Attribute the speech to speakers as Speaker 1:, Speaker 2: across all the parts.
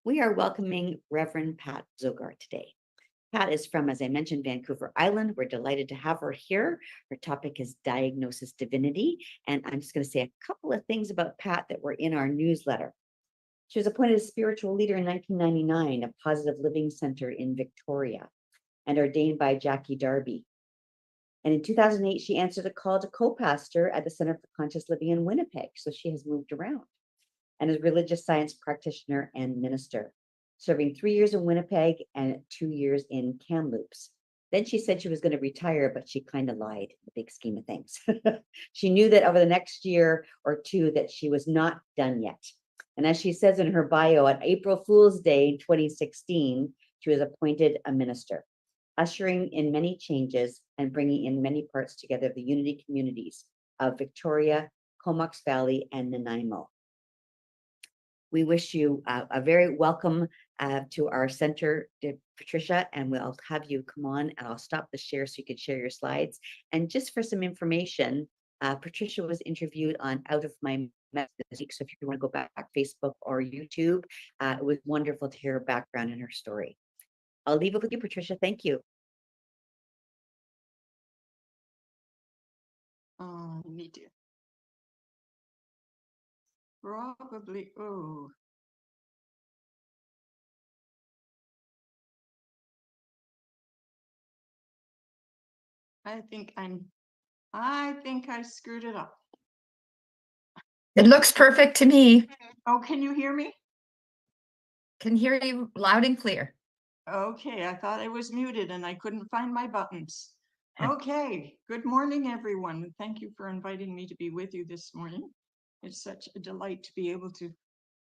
Speaker 1: We are welcoming Reverend Pat Zogar today. Pat is from, as I mentioned, Vancouver Island. We're delighted to have her here. Her topic is Diagnosis Divinity. And I'm just going to say a couple of things about Pat that were in our newsletter. She was appointed as spiritual leader in 1999 of Positive Living Center in Victoria and ordained by Jacquie Darby. And in 2008, she answered a call to co-pastor at the Center for Conscious Living in Winnipeg. So she has moved around and is a religious science practitioner and minister, serving 3 years in Winnipeg and 2 years in Kamloops. Then she said she was going to retire, but she kind of lied, the big scheme of things. She knew that over the next year or two that she was not done yet. And as she says in her bio, on April Fool's Day 2016, she was appointed a minister, ushering in many changes and bringing in many parts together of the unity communities of Victoria, Comox Valley, and Nanaimo. We wish you a very welcome to our center, Patricia, and we'll have you come on and I'll stop the share so you can share your slides. And just for some information, Patricia was interviewed on Out of My Mess this week. So if you want to go back Facebook or YouTube, it was wonderful to hear her background and her story. I'll leave it with you, Patricia. Thank you.
Speaker 2: Need to probably, I think I screwed it up.
Speaker 3: It looks perfect to me.
Speaker 2: Oh, can you hear me?
Speaker 3: Can hear you loud and clear.
Speaker 2: Okay, I thought I was muted and I couldn't find my buttons. Okay, good morning, everyone. Thank you for inviting me to be with you this morning. It's such a delight to be able to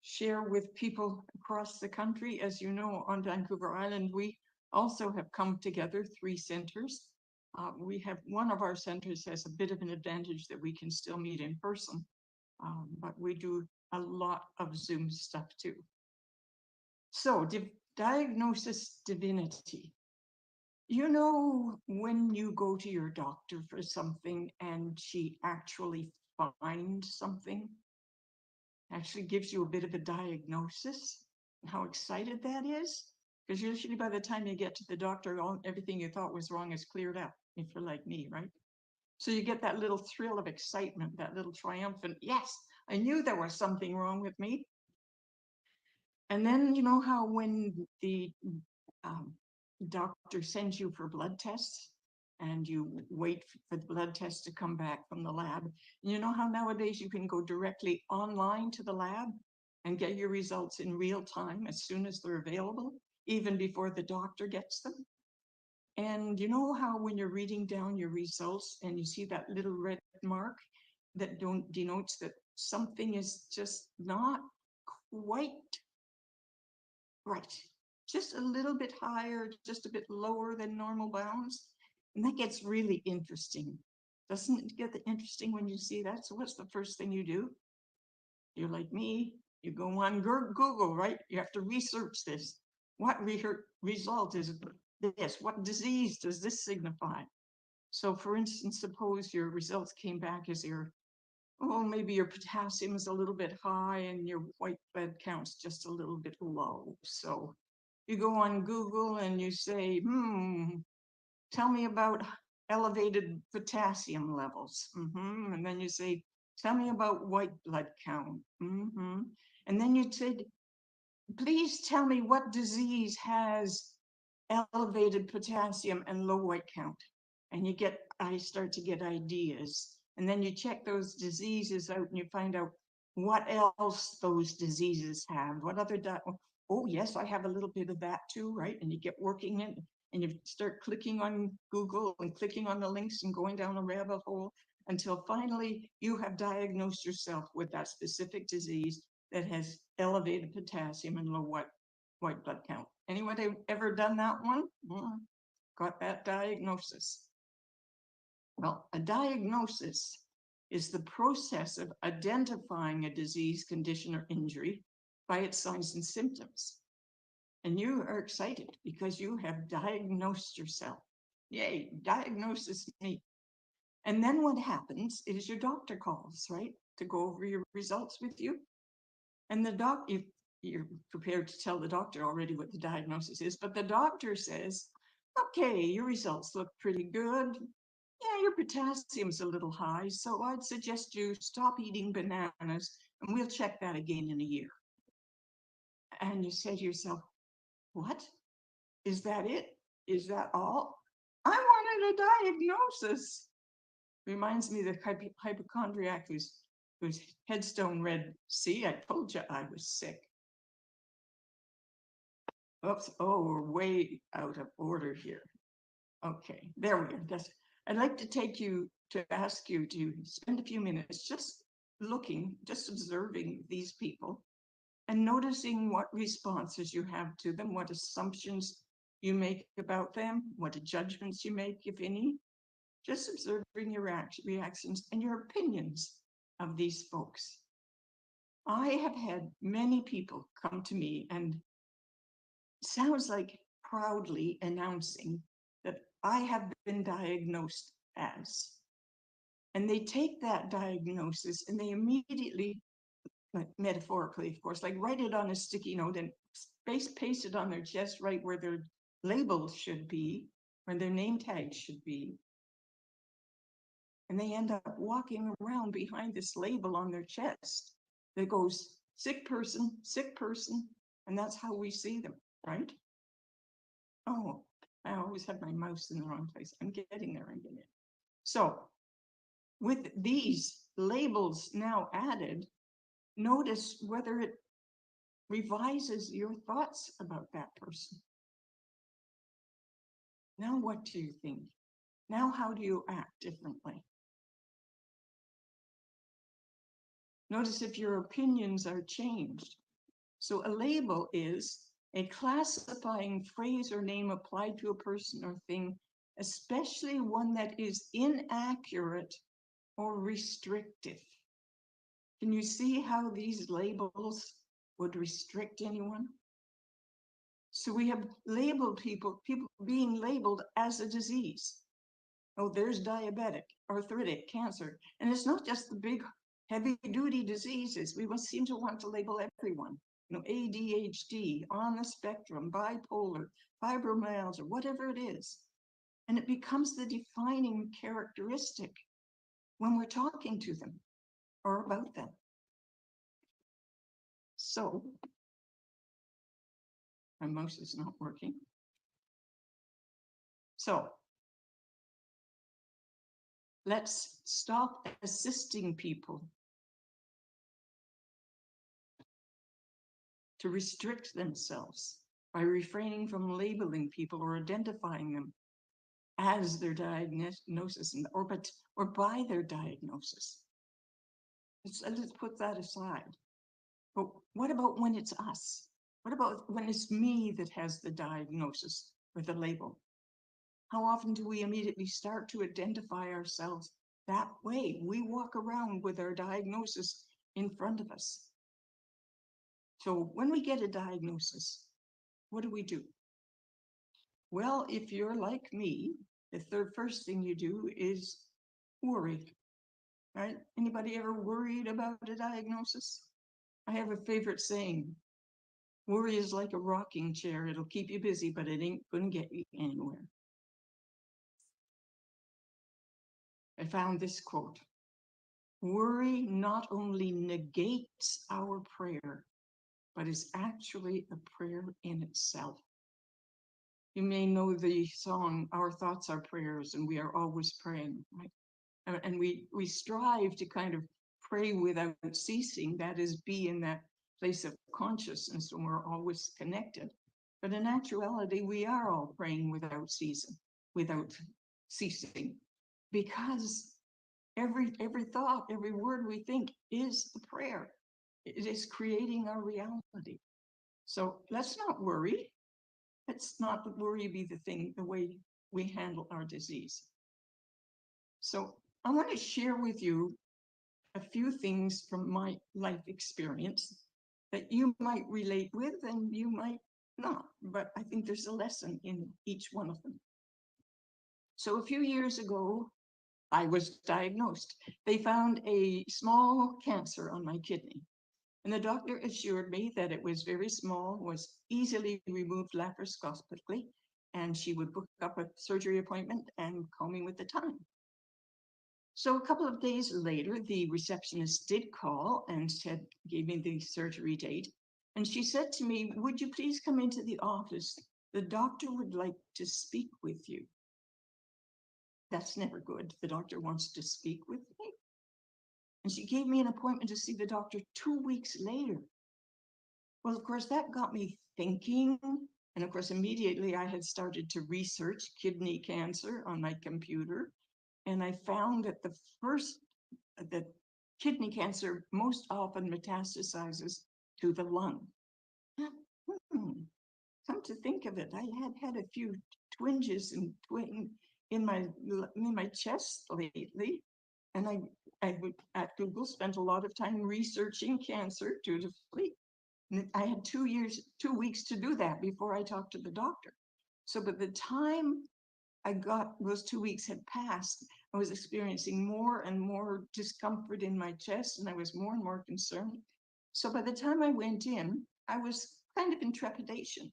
Speaker 2: share with people across the country. As you know, on Vancouver Island, we also have come together, 3 centers. We have one of our centers has a bit of an advantage that we can still meet in person, but we do a lot of Zoom stuff too. So, Diagnosis Divinity. You know, when you go to your doctor for something and she actually finds something, actually gives you a bit of a diagnosis, how excited that is? Because usually by the time you get to the doctor, everything you thought was wrong is cleared up, if you're like me, right? So you get that little thrill of excitement, that little triumphant, yes, I knew there was something wrong with me. And then you know how when the doctor sends you for blood tests and you wait for the blood test to come back from the lab. You know how nowadays you can go directly online to the lab and get your results in real time as soon as they're available, even before the doctor gets them. And you know how when you're reading down your results and you see that little red mark that denotes that something is just not quite right, just a little bit higher, just a bit lower than normal bounds. And that gets really interesting. Doesn't it get interesting when you see that? So what's the first thing you do? You're like me, you go on Google, right? You have to research this. What result is this? What disease does this signify? So for instance, suppose your results came back as maybe your potassium is a little bit high and your white blood count's just a little bit low. So you go on Google and you say, tell me about elevated potassium levels. And then you say, tell me about white blood count. And then you said, please tell me what disease has elevated potassium and low white count. And I start to get ideas. And then you check those diseases out and you find out what else those diseases have. What other, oh yes, I have a little bit of that too, right? And you get working in and you start clicking on Google and clicking on the links and going down a rabbit hole until finally you have diagnosed yourself with that specific disease that has elevated potassium and low white blood count. Anyone ever done that one? Got that diagnosis. Well, a diagnosis is the process of identifying a disease, condition, or injury by its signs and symptoms. And you are excited because you have diagnosed yourself. Yay, diagnosis me. And then what happens is your doctor calls, right, to go over your results with you. And the you're prepared to tell the doctor already what the diagnosis is, but the doctor says, okay, your results look pretty good. Yeah, your potassium's a little high, so I'd suggest you stop eating bananas and we'll check that again in a year. And you say to yourself, what? Is that it? Is that all? I wanted a diagnosis. Reminds me of the hypochondriac whose headstone read, see, I told you I was sick. Oops, oh, we're way out of order here. Okay, there we are. I'd like to ask you to spend a few minutes just looking, just observing these people and noticing what responses you have to them, what assumptions you make about them, what judgments you make, if any. Just observing your reactions and your opinions of these folks. I have had many people come to me and sounds like proudly announcing that I have been diagnosed as. And they take that diagnosis and they immediately, like metaphorically, of course, like write it on a sticky note and paste it on their chest right where their labels should be, where their name tags should be. And they end up walking around behind this label on their chest that goes sick person, and that's how we see them, right? Oh, I always have my mouse in the wrong place. I'm getting there. So with these labels now added, notice whether it revises your thoughts about that person. Now, what do you think? Now, how do you act differently? Notice if your opinions are changed. So a label is a classifying phrase or name applied to a person or thing, especially one that is inaccurate or restrictive. Can you see how these labels would restrict anyone? So we have labeled people being labeled as a disease. Oh, there's diabetic, arthritic, cancer. And it's not just the big heavy duty diseases. We seem to want to label everyone. You know, ADHD, on the spectrum, bipolar, fibromyalgia, whatever it is. And it becomes the defining characteristic when we're talking to them or about them. So, my mouse is not working. So, let's stop assisting people to restrict themselves by refraining from labeling people or identifying them as their diagnosis or by their diagnosis. Let's put that aside. But what about when it's us? What about when it's me that has the diagnosis or the label? How often do we immediately start to identify ourselves that way? We walk around with our diagnosis in front of us. So when we get a diagnosis, what do? Well, if you're like me, the first thing you do is worry, right? Anybody ever worried about a diagnosis? I have a favorite saying, worry is like a rocking chair. It'll keep you busy, but it ain't gonna get you anywhere. I found this quote, worry not only negates our prayer, but is actually a prayer in itself. You may know the song, Our Thoughts Are Prayers, and we are always praying, right? And we strive to kind of pray without ceasing, that is, be in that place of consciousness when we're always connected. But in actuality, we are all praying without ceasing, because every thought, every word we think is a prayer. It is creating our reality. So let's not worry. Let's not worry be the way we handle our disease. So I want to share with you a few things from my life experience that you might relate with and you might not, but I think there's a lesson in each one of them. So a few years ago, I was diagnosed. They found a small cancer on my kidney. And the doctor assured me that it was very small, was easily removed laparoscopically, and she would book up a surgery appointment and call me with the time. So a couple of days later, the receptionist did call and gave me the surgery date. And she said to me, "Would you please come into the office? The doctor would like to speak with you." That's never good. The doctor wants to speak with me. And she gave me an appointment to see the doctor 2 weeks later. Well, of course, that got me thinking. And of course, immediately I had started to research kidney cancer on my computer. And I found that that kidney cancer most often metastasizes to the lung. Come to think of it, I had a few twinges and in my chest lately, and I would at Google spent a lot of time researching cancer dutifully. And I had 2 weeks to do that before I talked to the doctor. So by the time those 2 weeks had passed, I was experiencing more and more discomfort in my chest, and I was more and more concerned. So by the time I went in, I was kind of in trepidation.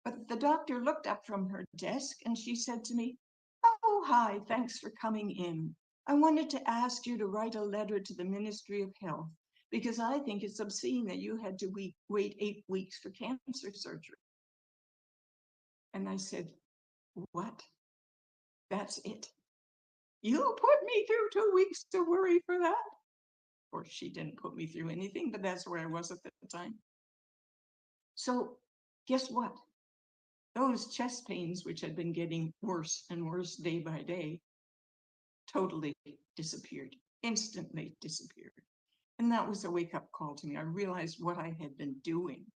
Speaker 2: But the doctor looked up from her desk and she said to me, "Oh, hi, thanks for coming in. I wanted to ask you to write a letter to the Ministry of Health because I think it's obscene that you had to wait 8 weeks for cancer surgery." And I said, "What? That's it? You'll put me through 2 weeks to worry for that?" Of course, she didn't put me through anything, but that's where I was at the time. So guess what? Those chest pains, which had been getting worse and worse day by day, totally disappeared, instantly disappeared. And that was a wake-up call to me. I realized what I had been doing.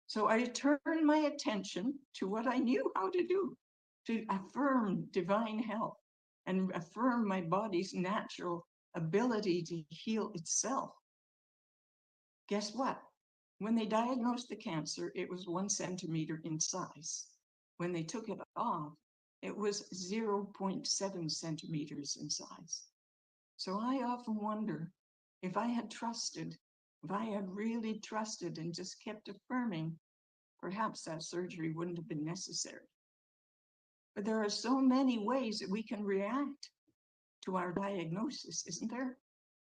Speaker 2: So I turned my attention to what I knew how to do, to affirm divine health and affirm my body's natural ability to heal itself. Guess what? When they diagnosed the cancer, it was 1 centimeter in size. When they took it off, it was 0.7 centimeters in size. So I often wonder if I had really trusted and just kept affirming, perhaps that surgery wouldn't have been necessary. But there are so many ways that we can react to our diagnosis, isn't there?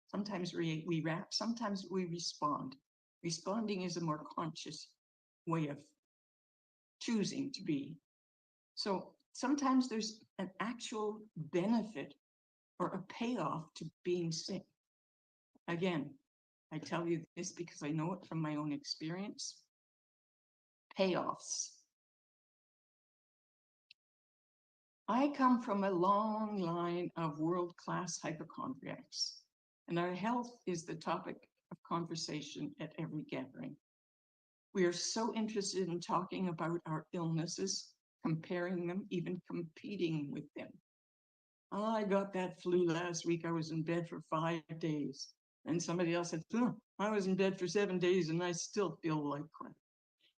Speaker 2: Sometimes we react, sometimes we respond. Responding is a more conscious way of choosing to be. So sometimes there's an actual benefit or a payoff to being sick. Again, I tell you this because I know it from my own experience. Payoffs. I come from a long line of world-class hypochondriacs, and our health is the topic of conversation at every gathering. We are so interested in talking about our illnesses, comparing them, even competing with them. "Oh, I got that flu last week. I was in bed for 5 days." And somebody else said, "I was in bed for 7 days and I still feel like crap."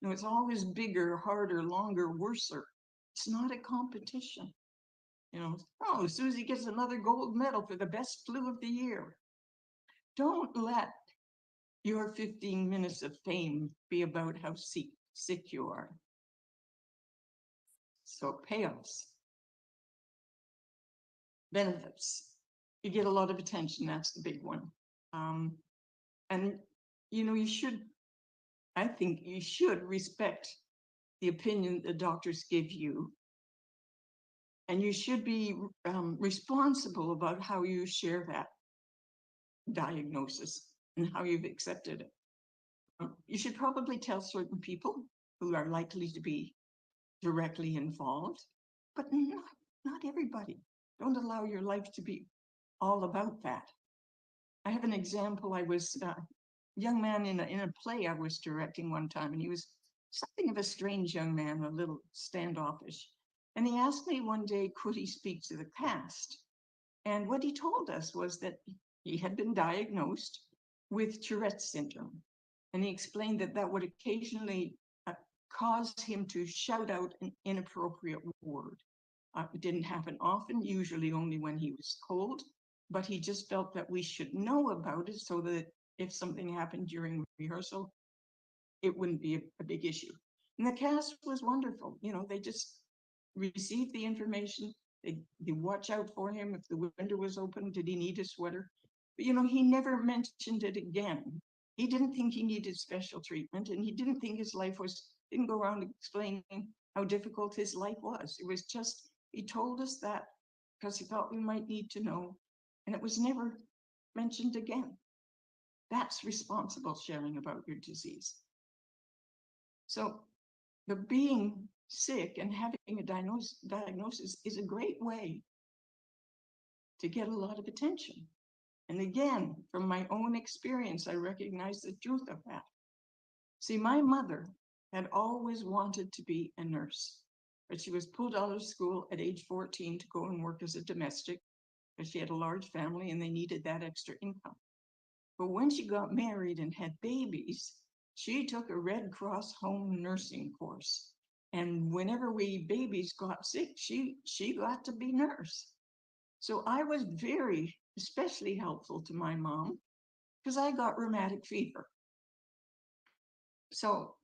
Speaker 2: You know, it's always bigger, harder, longer, worser. It's not a competition. You know, "Oh, Susie gets another gold medal for the best flu of the year." Don't let your 15 minutes of fame be about how sick you are. So payoffs. Benefits. You get a lot of attention. That's the big one. And, you know, I think you should respect the opinion the doctors give you. And you should be responsible about how you share that diagnosis and how you've accepted it. You should probably tell certain people who are likely to be directly involved, but not everybody. Don't allow your life to be all about that. I have an example. I was a young man in a play I was directing one time, and he was something of a strange young man, a little standoffish. And he asked me one day, could he speak to the cast? And what he told us was that he had been diagnosed with Tourette's syndrome. And he explained that that would occasionally cause him to shout out an inappropriate word. It didn't happen often, usually only when he was cold, but he just felt that we should know about it so that if something happened during rehearsal, it wouldn't be a big issue. And the cast was wonderful. You know, they just received the information. They watch out for him. If the window was open, did he need a sweater? But, you know, he never mentioned it again. He didn't think he needed special treatment, and he didn't think his life didn't go around explaining how difficult his life was. It was just, he told us that because he thought we might need to know, and it was never mentioned again. That's responsible sharing about your disease. So the being sick and having a diagnosis is a great way to get a lot of attention. And again, from my own experience, I recognize the truth of that. See, my mother had always wanted to be a nurse, but she was pulled out of school at age 14 to go and work as a domestic because she had a large family and they needed that extra income. But when she got married and had babies, she took a Red Cross home nursing course. And whenever babies got sick, she got to be nurse. So I was especially helpful to my mom because I got rheumatic fever. So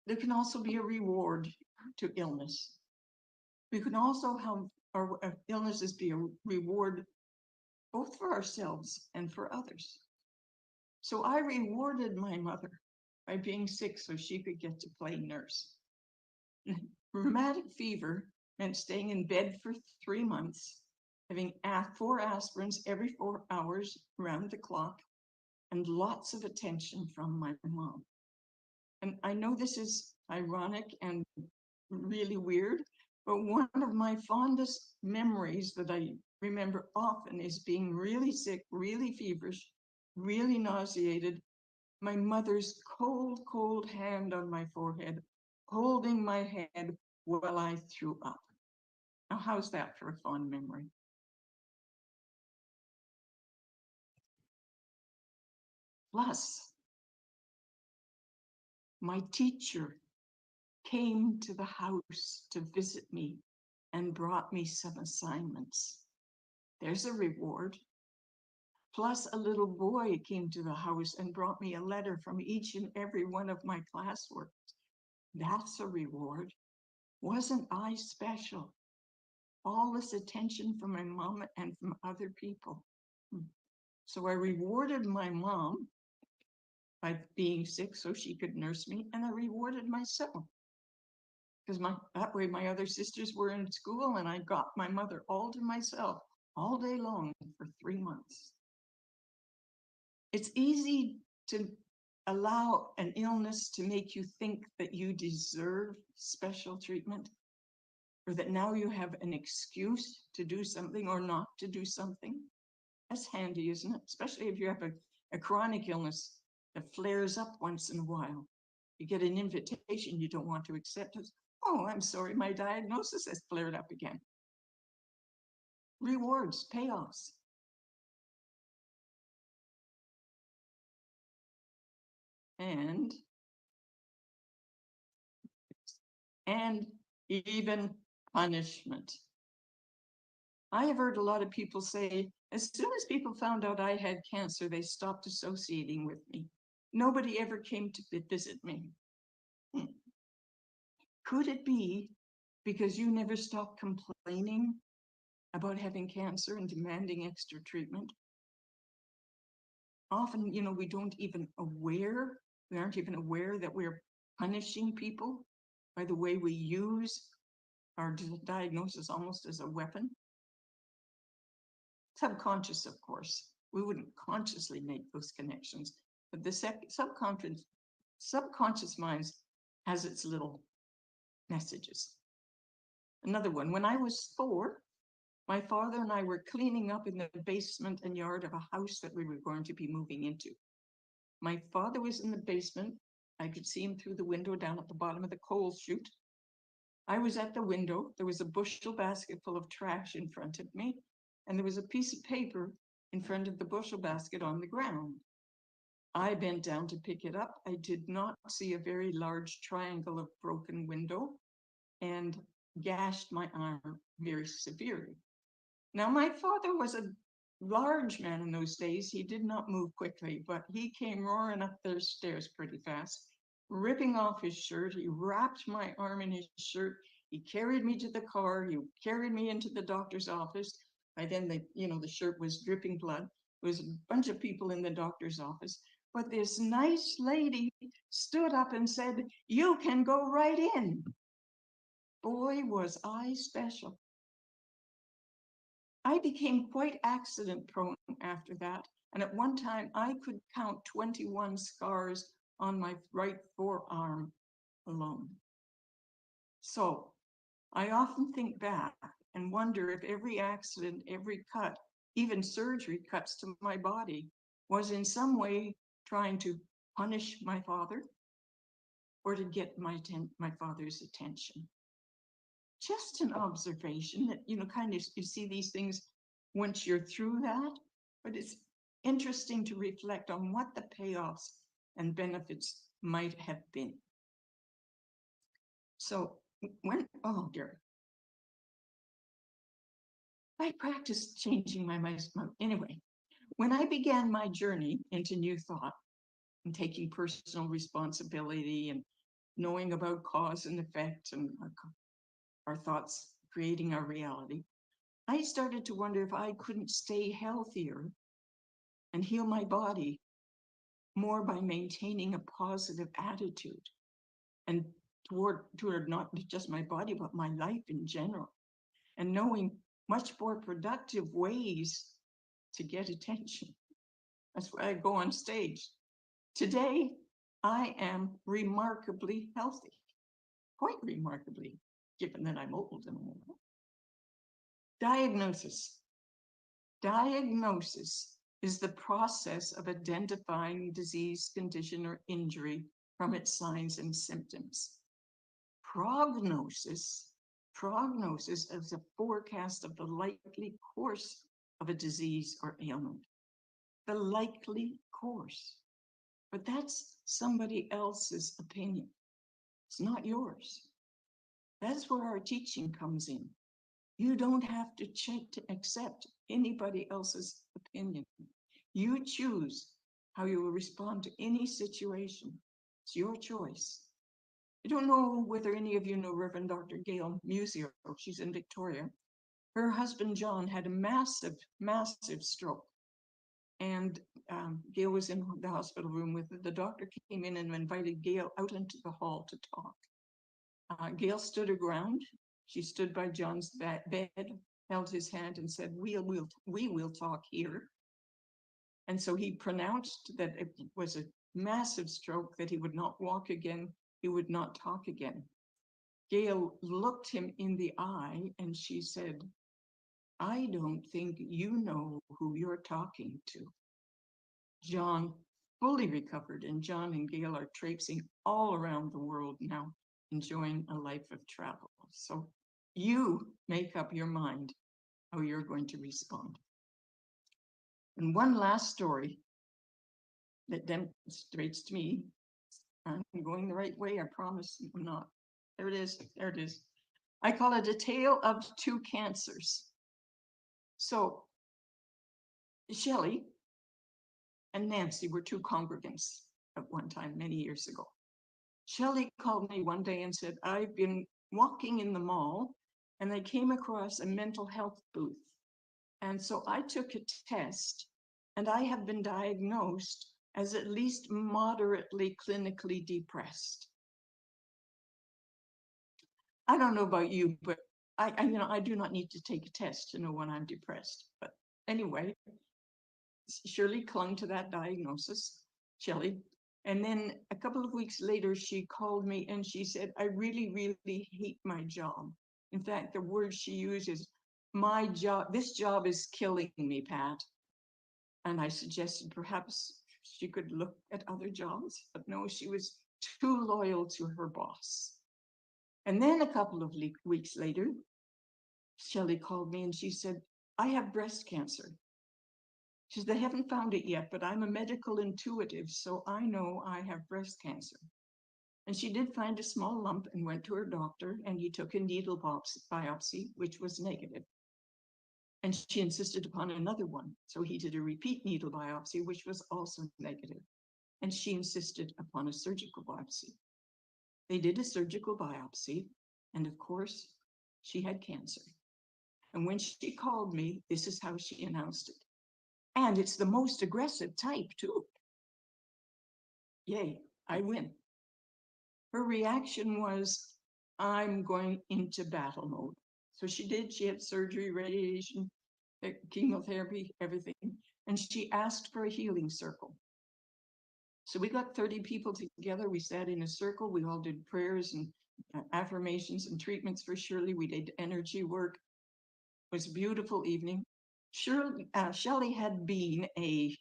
Speaker 2: there can also be a reward to illness. We can also have our illnesses be a reward both for ourselves and for others. So I rewarded my mother by being sick so she could get to play nurse. Rheumatic fever meant staying in bed for 3 months, having 4 aspirins every 4 hours around the clock, and lots of attention from my mom. And I know this is ironic and really weird, but one of my fondest memories that I remember often is being really sick, really feverish, really nauseated, my mother's cold, cold hand on my forehead, holding my head while I threw up. Now, how's that for a fond memory? Plus, my teacher came to the house to visit me and brought me some assignments. There's a reward. Plus, a little boy came to the house and brought me a letter from each and every one of my classwork. That's a reward. Wasn't I special? All this attention from my mom and from other people. So I rewarded my mom by being sick so she could nurse me, and I rewarded myself. Because that way my other sisters were in school and I got my mother all to myself all day long for 3 months. It's easy to allow an illness to make you think that you deserve special treatment, or that now you have an excuse to do something or not to do something. That's handy, isn't it? Especially if you have a chronic illness that flares up once in a while. You get an invitation you don't want to accept. Oh, I'm sorry, my diagnosis has flared up again. Rewards, payoffs. And even punishment. I have heard a lot of people say, as soon as people found out I had cancer, they stopped associating with me. Nobody ever came to visit me. Could it be because you never stopped complaining about having cancer and demanding extra treatment? Often, you know, we aren't even aware that we're punishing people by the way we use our diagnosis almost as a weapon. Subconscious, of course. We wouldn't consciously make those connections, but the subconscious mind has its little messages. Another one, when I was 4, my father and I were cleaning up in the basement and yard of a house that we were going to be moving into. My father was in the basement. I could see him through the window down at the bottom of the coal chute. I was at the window. There was a bushel basket full of trash in front of me, and there was a piece of paper in front of the bushel basket on the ground. I bent down to pick it up. I did not see a very large triangle of broken window and gashed my arm very severely. Now, my father was a large man in those days. He did not move quickly, but he came roaring up the stairs pretty fast, ripping off his shirt. He wrapped my arm in his shirt. He carried me to the car. He carried me into the doctor's office. By then, the shirt was dripping blood. There was a bunch of people in the doctor's office. But this nice lady stood up and said, "You can go right in." Boy, was I special. I became quite accident prone after that. And at one time, I could count 21 scars on my right forearm alone. So I often think back and wonder if every accident, every cut, even surgery cuts to my body, was in some way trying to punish my father or to get my father's attention. Just an observation that, kind of, you see these things once you're through that, but it's interesting to reflect on what the payoffs and benefits might have been. So oh dear, I practiced changing my mind. Anyway, when I began my journey into New Thought and taking personal responsibility and knowing about cause and effect and our thoughts creating our reality, I started to wonder if I couldn't stay healthier and heal my body more by maintaining a positive attitude and toward not just my body, but my life in general, and knowing much more productive ways to get attention. That's why I go on stage. Today, I am remarkably healthy, quite remarkably, given that I'm old and all. Diagnosis. Diagnosis is the process of identifying disease, condition, or injury from its signs and symptoms. Prognosis is a forecast of the likely course of a disease or ailment. The likely course. But that's somebody else's opinion. It's not yours. That's where our teaching comes in. You don't have to accept anybody else's opinion. You choose how you will respond to any situation. It's your choice. I don't know whether any of you know Reverend Dr. Gail Musio. She's in Victoria. Her husband, John, had a massive, massive stroke. And Gail was in the hospital room with it. The doctor came in and invited Gail out into the hall to talk. Gail stood her ground. She stood by John's bed, held his hand and said, we will talk here. And so he pronounced that it was a massive stroke, that he would not walk again, he would not talk again. Gail looked him in the eye and she said, "I don't think you know who you're talking to." John fully recovered, and John and Gail are traipsing all around the world now, enjoying a life of travel. So you make up your mind how you're going to respond. And one last story that demonstrates to me I'm going the right way. I promise I'm not. There it is. There it is. I call it a tale of two cancers. So Shelley and Nancy were two congregants at one time, many years ago. Shelley called me one day and said, "I've been walking in the mall and I came across a mental health booth. And so I took a test and I have been diagnosed as at least moderately clinically depressed." I don't know about you, but I do not need to take a test to know when I'm depressed. But anyway, Shirley clung to that diagnosis, Shelley. And then a couple of weeks later, she called me and she said, "I really, really hate my job." In fact, the word she used is, "My job, this job is killing me, Pat." And I suggested perhaps she could look at other jobs, but no, she was too loyal to her boss. And then a couple of weeks later, Shelley called me and she said, "I have breast cancer." She said, "They haven't found it yet, but I'm a medical intuitive, so I know I have breast cancer." And she did find a small lump and went to her doctor, and he took a needle biopsy, which was negative. And she insisted upon another one. So he did a repeat needle biopsy, which was also negative. And she insisted upon a surgical biopsy. They did a surgical biopsy, and of course, she had cancer. And when she called me, this is how she announced it. And it's the most aggressive type, too. Yay, I win. Her reaction was, I'm going into battle mode. So she did. She had surgery, radiation, chemotherapy, everything. And she asked for a healing circle. So we got 30 people together. We sat in a circle. We all did prayers and affirmations and treatments for Shirley. We did energy work. It was a beautiful evening. Shelley had been a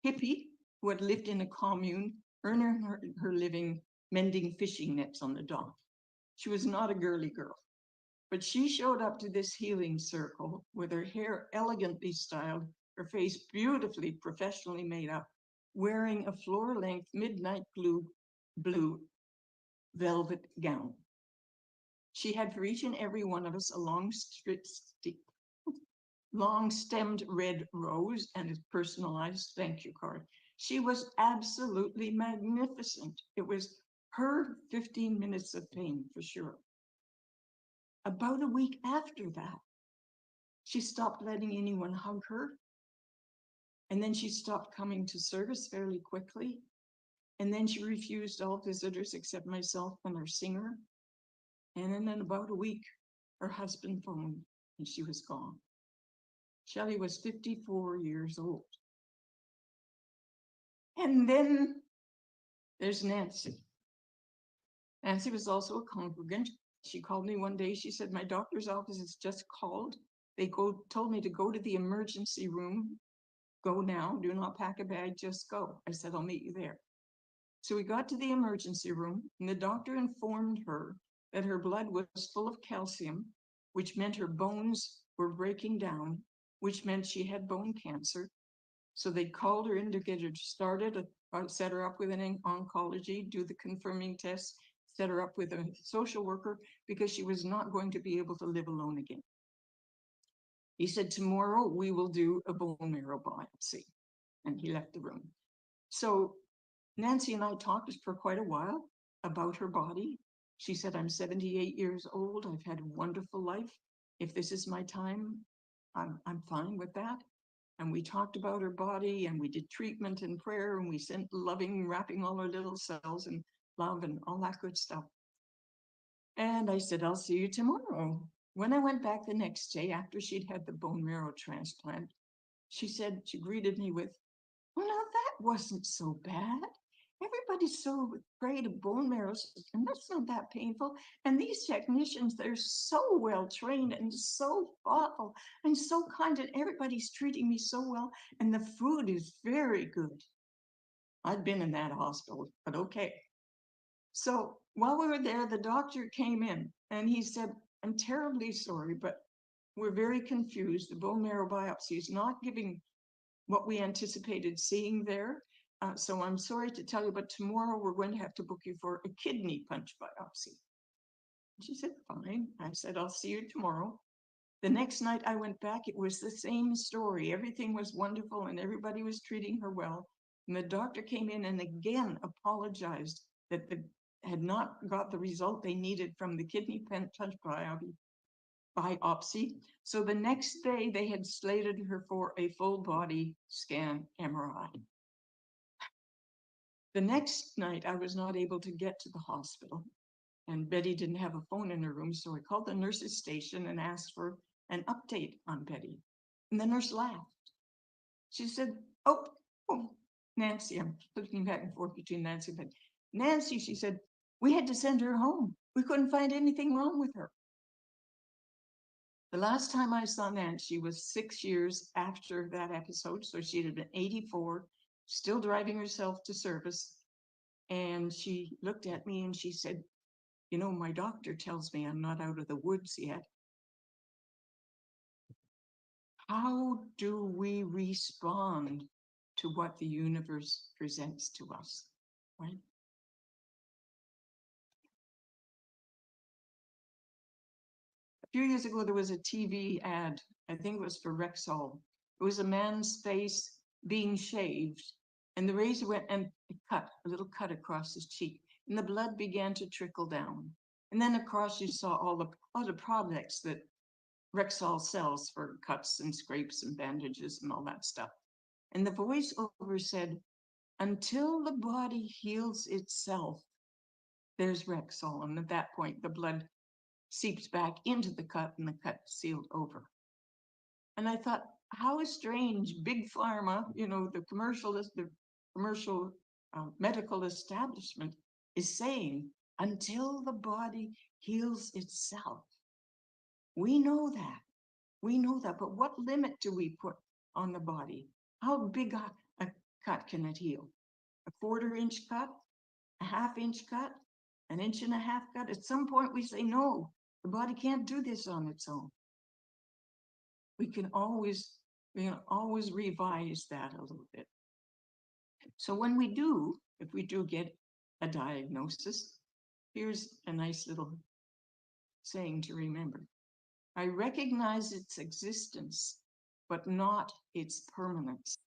Speaker 2: hippie who had lived in a commune, earning her living mending fishing nets on the dock. She was not a girly girl, but she showed up to this healing circle with her hair elegantly styled, her face beautifully professionally made up, wearing a floor-length midnight blue velvet gown. She had for each and every one of us a long-stemmed red rose and a personalized thank you card. She was absolutely magnificent. It was her 15 minutes of fame for sure. About a week after that, she stopped letting anyone hug her. And then she stopped coming to service fairly quickly. And then she refused all visitors except myself and our singer. And then in about a week, her husband phoned and she was gone. Shelley was 54 years old. And then there's Nancy. Nancy was also a congregant. She called me one day. She said, my doctor's office has just called. They told me to go to the emergency room. Go now, do not pack a bag, just go. I said, I'll meet you there. So we got to the emergency room and the doctor informed her that her blood was full of calcium, which meant her bones were breaking down, which meant she had bone cancer. So they called her in to get her started, set her up with an oncology, do the confirming tests, set her up with a social worker because she was not going to be able to live alone again. He said, tomorrow we will do a bone marrow biopsy. And he left the room. So Nancy and I talked for quite a while about her body. She said, I'm 78 years old. I've had a wonderful life. If this is my time, I'm fine with that. And we talked about her body and we did treatment and prayer and we sent loving, wrapping all her little cells in love and all that good stuff. And I said, I'll see you tomorrow. When I went back the next day after she'd had the bone marrow transplant, she greeted me with, well, now that wasn't so bad. Everybody's so afraid of bone marrow, and that's not that painful. And these technicians, they're so well trained and so thoughtful and so kind, and everybody's treating me so well, and the food is very good. I'd been in that hospital, but okay. So while we were there, the doctor came in and he said, I'm terribly sorry, but we're very confused. The bone marrow biopsy is not giving what we anticipated seeing there. So I'm sorry to tell you, but tomorrow we're going to have to book you for a kidney punch biopsy. She said, fine. I said, I'll see you tomorrow. The next night I went back, it was the same story. Everything was wonderful and everybody was treating her well. And the doctor came in and again apologized that they had not got the result they needed from the kidney punch biopsy. So the next day they had slated her for a full body scan MRI. The next night I was not able to get to the hospital and Betty didn't have a phone in her room. So I called the nurse's station and asked for an update on Betty. And the nurse laughed. She said, oh, Nancy, I'm flipping back and forth between Nancy, but Nancy, she said, we had to send her home. We couldn't find anything wrong with her. The last time I saw Nancy was 6 years after that episode. So she had been 84, still driving herself to service. And she looked at me and she said, you know, my doctor tells me I'm not out of the woods yet. How do we respond to what the universe presents to us, right? A few years ago, there was a TV ad I think it was for Rexall. It was a man's face being shaved, and the razor went and cut a little cut across his cheek, and the blood began to trickle down. And then across you saw all the products that Rexall sells for cuts and scrapes and bandages and all that stuff. And the voiceover said, until the body heals itself, there's Rexall. And at that point, the blood seeps back into the cut and the cut sealed over. And I thought, how strange, big pharma, the commercial medical establishment is saying, until the body heals itself. We know that, but what limit do we put on the body? How big a cut can it heal? A 1/4 inch cut, a 1/2 inch cut, an 1.5 inch cut? At some point we say, no, the body can't do this on its own. We can always revise that a little bit. So when if we do get a diagnosis, here's a nice little saying to remember. I recognize its existence, but not its permanence.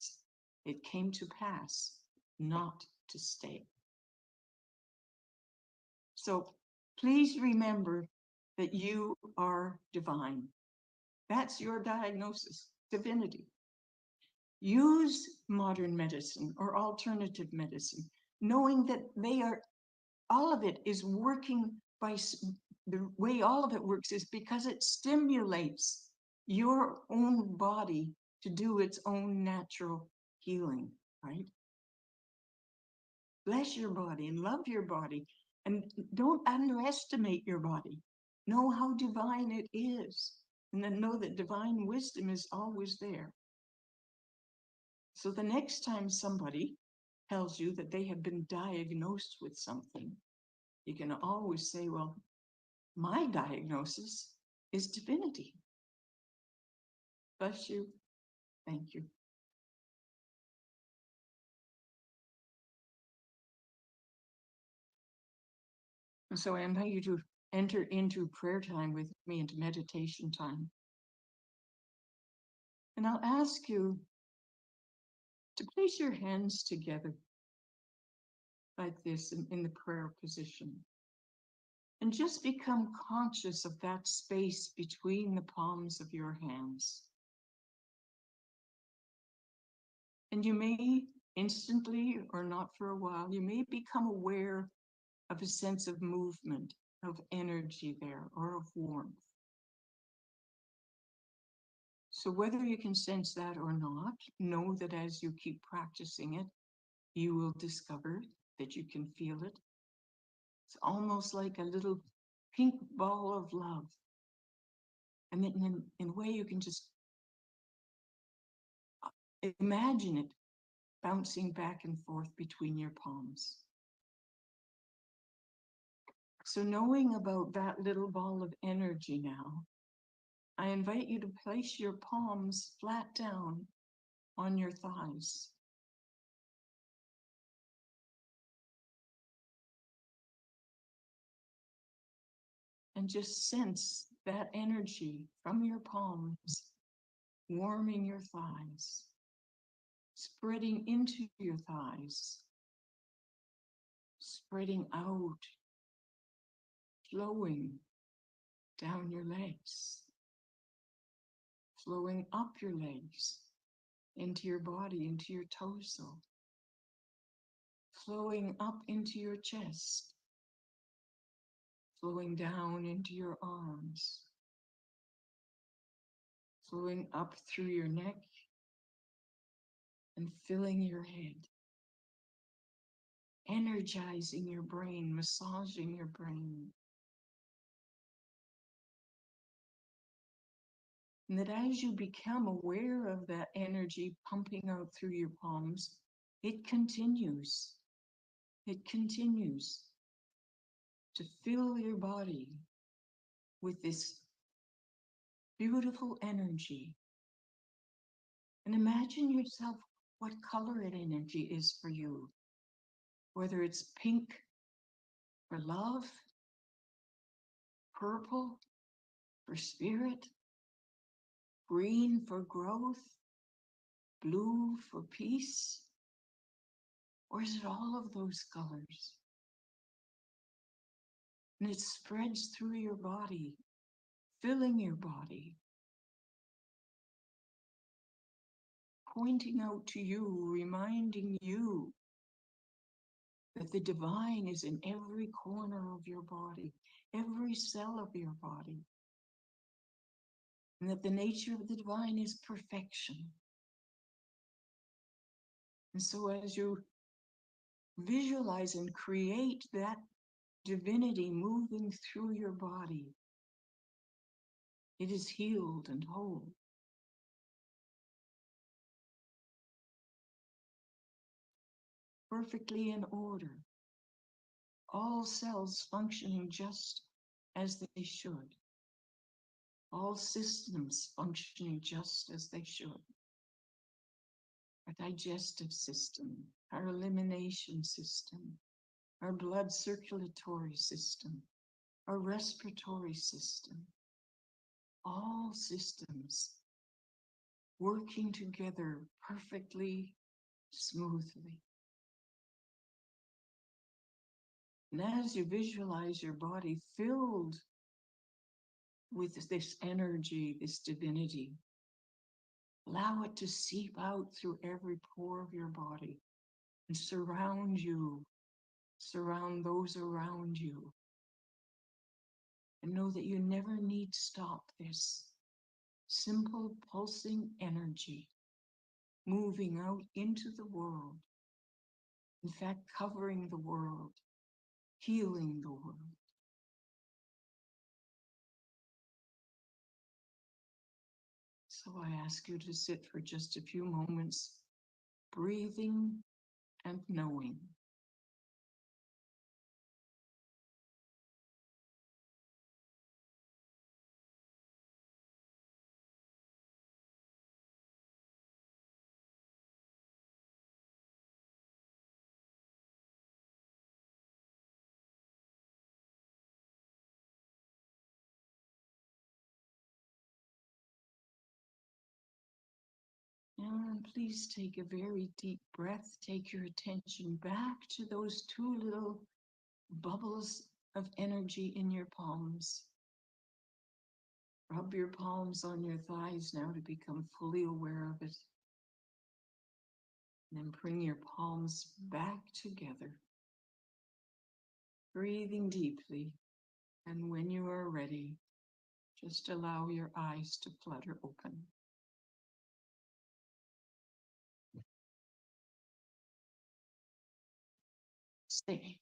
Speaker 2: It came to pass, not to stay. So please remember that you are divine. That's your diagnosis, divinity. Use modern medicine or alternative medicine, knowing that all of it is working by the way all of it works is because it stimulates your own body to do its own natural healing, right? Bless your body and love your body, and don't underestimate your body. Know how divine it is, and then know that divine wisdom is always there. So the next time somebody tells you that they have been diagnosed with something, you can always say, well, my diagnosis is divinity. Bless you. Thank you. And so I invite you to enter into prayer time with me, into meditation time. And I'll ask you to place your hands together like this in the prayer position. And just become conscious of that space between the palms of your hands. And you may instantly, or not for a while, you may become aware of a sense of movement, of energy there, or of warmth. So whether you can sense that or not, know that as you keep practicing it, you will discover that you can feel it. It's almost like a little pink ball of love. And then in a way you can just imagine it bouncing back and forth between your palms. So knowing about that little ball of energy now, I invite you to place your palms flat down on your thighs. And just sense that energy from your palms warming your thighs, spreading into your thighs, spreading out, flowing down your legs, flowing up your legs, into your body, into your torso, flowing up into your chest, flowing down into your arms, flowing up through your neck and filling your head, energizing your brain, massaging your brain. And that as you become aware of that energy pumping out through your palms, it continues to fill your body with this beautiful energy. And imagine yourself what color that energy is for you, whether it's pink for love, purple for spirit, green for growth, blue for peace? Or is it all of those colors? And it spreads through your body, filling your body, pointing out to you, reminding you that the divine is in every corner of your body, every cell of your body, and that the nature of the divine is perfection. And so as you visualize and create that divinity moving through your body, it is healed and whole. Perfectly in order. All cells functioning just as they should. All systems functioning just as they should. Our digestive system, our elimination system, our blood circulatory system, our respiratory system, all systems working together perfectly, smoothly. And as you visualize your body filled with this energy, this divinity, allow it to seep out through every pore of your body and surround you, surround those around you. And know that you never need to stop this simple pulsing energy moving out into the world. In fact, covering the world, healing the world. So I ask you to sit for just a few moments, breathing and knowing. And please take a very deep breath. Take your attention back to those two little bubbles of energy in your palms. Rub your palms on your thighs now to become fully aware of it. And then bring your palms back together. Breathing deeply. And when you are ready, just allow your eyes to flutter open. Stay.